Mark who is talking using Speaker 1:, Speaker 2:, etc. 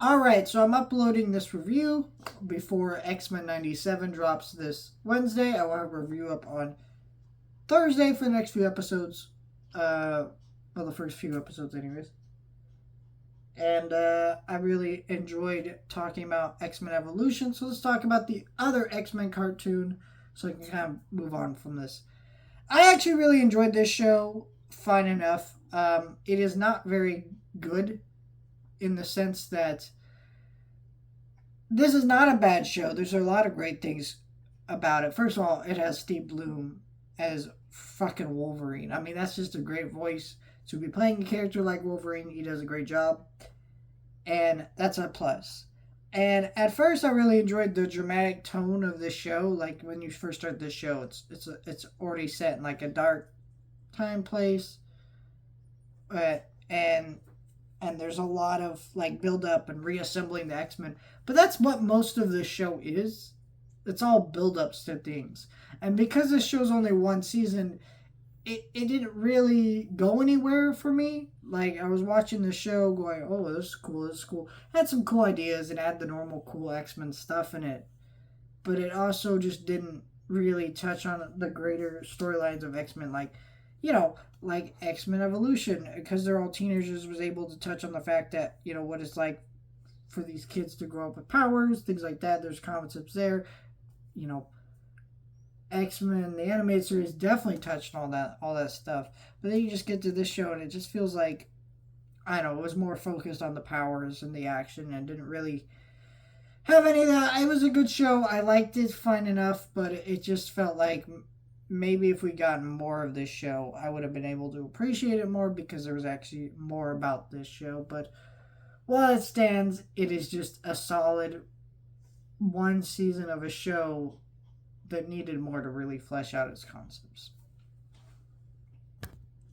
Speaker 1: Alright, so I'm uploading this review before X-Men 97 drops this Wednesday. I will have a review up on Thursday for the next few episodes. Well, the first few episodes, anyways. And I really enjoyed talking about X-Men Evolution, so let's talk about the other X-Men cartoon so I can kind of move on from this. I actually really enjoyed this show, fine enough. It is not very good in the sense that this is not a bad show. There's a lot of great things about it. First of all, it has Steve Bloom as fucking Wolverine. I mean, that's just a great voice. To be playing a character like Wolverine, he does a great job. And that's a plus. And at first, I really enjoyed the dramatic tone of this show. Like when you first start this show, it's already set in like a dark time place, uh, and and there's a lot of like build up and reassembling the X-Men. But that's what most of this show is. It's all build ups to things. And because this show's only one season, it didn't really go anywhere for me. Like I was watching the show going, oh, this is cool, this is cool. It had some cool ideas and had the normal cool X-Men stuff in it. But it also just didn't really touch on the greater storylines of X-Men, like X-Men Evolution, because they're all teenagers, was able to touch on the fact that, what it's like for these kids to grow up with powers, things like that. There's concepts there. You know, X-Men, the animated series definitely touched on all that stuff. But then you just get to this show and it just feels like, I don't know, it was more focused on the powers and the action and didn't really have any of that. It was a good show. I liked it fine enough, but it just felt like maybe if we gotten more of this show, I would have been able to appreciate it more because there was actually more about this show. But while it stands, it is just a solid one season of a show that needed more to really flesh out its concepts.